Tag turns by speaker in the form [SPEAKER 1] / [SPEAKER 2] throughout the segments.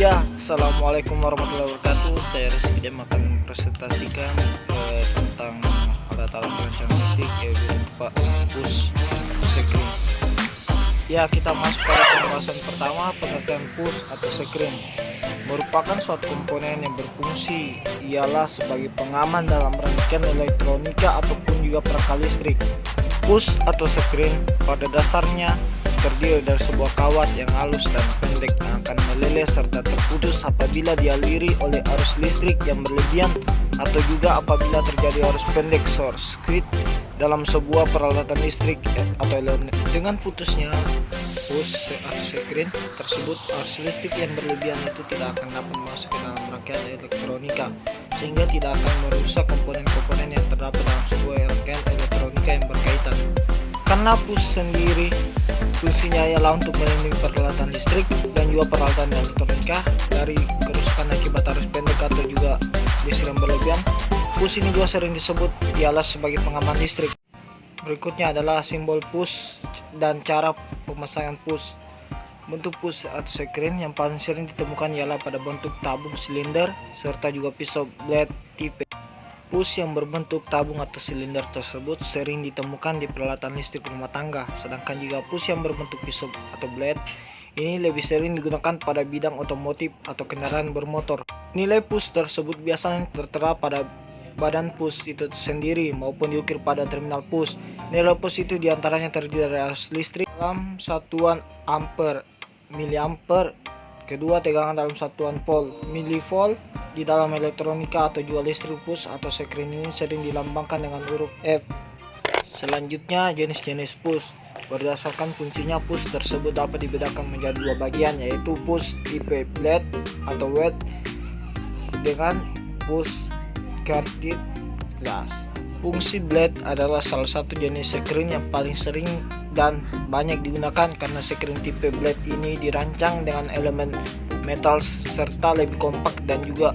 [SPEAKER 1] Ya, assalamualaikum warahmatullahi wabarakatuh. Saya Rizky Dem akan presentasikan tentang alat-alat perancang listrik yaitu berupa push screen. Ya, kita masuk pada pembahasan pertama. Pengertian push atau screen merupakan suatu komponen yang berfungsi ialah sebagai pengaman dalam rangkaian elektronika ataupun juga perangkat listrik. Push atau screen pada dasarnya terdiri dari sebuah kawat yang halus dan pendek yang akan meleleh serta terputus apabila dialiri oleh arus listrik yang berlebihan atau juga apabila terjadi arus pendek short circuit dalam sebuah peralatan listrik atau elemen. Dengan putusnya push atau screen tersebut, arus listrik yang berlebihan itu tidak akan dapat masuk ke dalam rangkaian elektronika sehingga tidak akan merusak komponen-komponen yang terdapat dalam sebuah rangkaian elektronika yang berkaitan. Karena push sendiri fungsinya ialah untuk melindungi peralatan listrik dan juga peralatan elektronika dari kerusakan akibat arus pendek atau juga listrik yang berlebihan. Push ini juga sering disebut ialah sebagai pengaman listrik. Berikutnya adalah simbol push dan cara pemasangan push. Bentuk push atau screen yang paling sering ditemukan ialah pada bentuk tabung silinder serta juga pisau blade tipe. Push yang berbentuk tabung atau silinder tersebut sering ditemukan di peralatan listrik rumah tangga, sedangkan jika push yang berbentuk pisau atau blade ini lebih sering digunakan pada bidang otomotif atau kendaraan bermotor. Nilai push tersebut biasanya tertera pada badan push itu sendiri maupun diukir pada terminal push. Nilai push itu diantaranya terdiri dari arus listrik dalam satuan ampere, miliampere, kedua tegangan dalam satuan volt, milivolt. Di dalam elektronika atau juga listrik, push atau screen ini sering dilambangkan dengan huruf F. Selanjutnya, jenis-jenis push. Berdasarkan fungsinya, push tersebut dapat dibedakan menjadi dua bagian, yaitu push tipe blade atau wet dengan push cartridge glass. Fungsi blade adalah salah satu jenis screen yang paling sering dan banyak digunakan karena screen tipe blade ini dirancang dengan elemen metal serta lebih kompak dan juga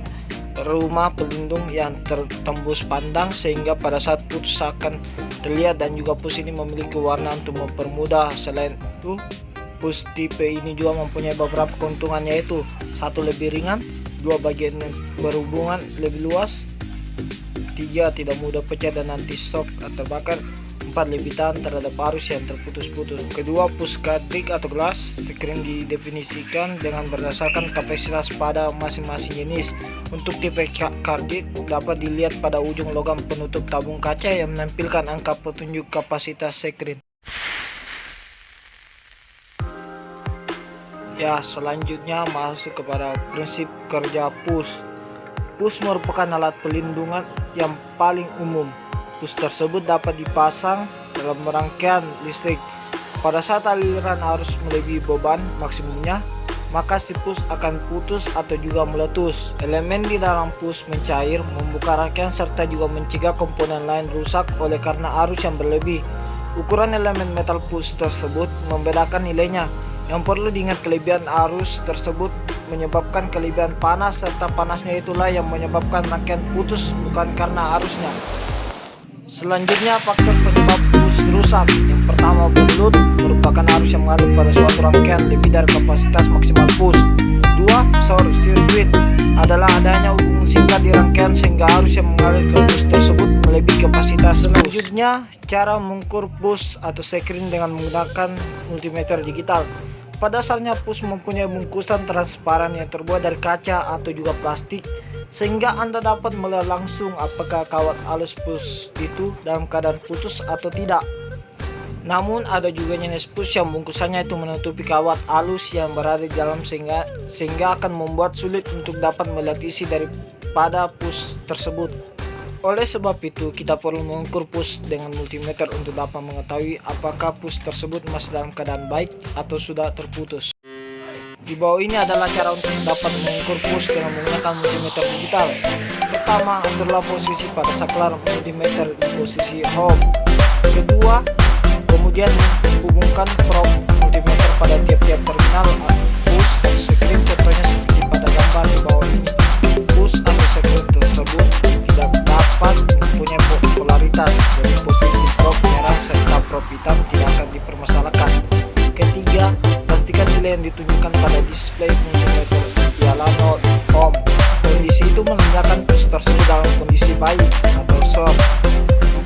[SPEAKER 1] rumah pelindung yang tertembus pandang sehingga pada saat putus akan terlihat, dan juga push ini memiliki warna untuk mempermudah. Selain itu, push tipe ini juga mempunyai beberapa keuntungan, yaitu satu, lebih ringan, dua, bagian berhubungan lebih luas, tiga, tidak mudah pecah dan anti shock atau bakar, 4, lebih tahan terhadap arus yang terputus-putus. Kedua, push cartridge atau glass screen didefinisikan dengan berdasarkan kapasitas pada masing-masing jenis. Untuk tipe cartridge dapat dilihat pada ujung logam penutup tabung kaca yang menampilkan angka petunjuk kapasitas screen. Ya, selanjutnya masuk kepada prinsip kerja push. Push merupakan alat pelindungan yang paling umum. Push tersebut dapat dipasang dalam rangkaian listrik. Pada saat aliran arus melebihi beban maksimumnya, maka si push akan putus atau juga meletus. Elemen di dalam push mencair, membuka rangkaian serta juga mencegah komponen lain rusak oleh karena arus yang berlebih. Ukuran elemen metal push tersebut membedakan nilainya. Yang perlu diingat, kelebihan arus tersebut menyebabkan kelebihan panas serta panasnya itulah yang menyebabkan rangkaian putus, bukan karena arusnya. Selanjutnya, faktor penyebab push rusak. Yang pertama, overload, merupakan arus yang mengalir pada suatu rangkaian lebih dari kapasitas maksimal push. Dua, short circuit, adalah adanya hubungan singkat di rangkaian sehingga arus yang mengalir ke push tersebut melebihi kapasitas. Selanjutnya, cara mengukur push atau screen dengan menggunakan multimeter digital. Pada dasarnya, push mempunyai bungkusan transparan yang terbuat dari kaca atau juga plastik, sehingga Anda dapat melihat langsung apakah kawat halus push itu dalam keadaan putus atau tidak. Namun ada juga jenis push yang bungkusannya itu menutupi kawat halus yang berada di dalam sehingga akan membuat sulit untuk dapat melihat isi daripada push tersebut. Oleh sebab itu, kita perlu mengukur push dengan multimeter untuk dapat mengetahui apakah push tersebut masih dalam keadaan baik atau sudah terputus. Di bawah ini adalah cara untuk dapat mengukur push dengan menggunakan multimeter digital. Pertama, aturlah posisi pada saklar multimeter di posisi home. Kedua, kemudian hubungkan probe multimeter pada tiap-tiap terminal push atau screen, contohnya seperti pada gambar di bawah ini. Push atau screen tersebut tidak dapat mempunyai polaritas, jadi posisi probe merah serta probe hitam tidak akan dipermasalahkan. Ketiga, pastikan nilai yang ditunjukkan pada display multimeter ialah tersebut dalam kondisi baik atau soft.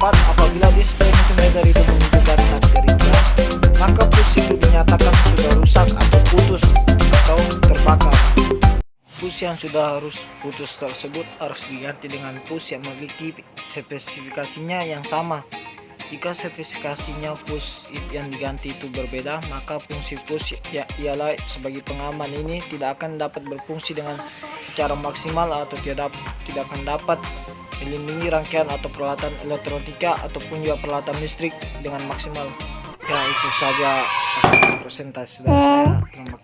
[SPEAKER 1] 4. Apabila display multimeter itu menunjukkan tanda ringkas, maka push itu dinyatakan sudah rusak atau putus atau terbakar. Push yang sudah harus putus tersebut harus diganti dengan push yang memiliki spesifikasinya yang sama. Jika spesifikasinya push yang diganti itu berbeda, maka fungsi push ialah sebagai pengaman ini tidak akan dapat berfungsi dengan secara maksimal atau tidak akan dapat melindungi rangkaian atau peralatan elektronika ataupun juga peralatan listrik dengan maksimal. Ya, itu saja presentasi dari saya. Terima kasih.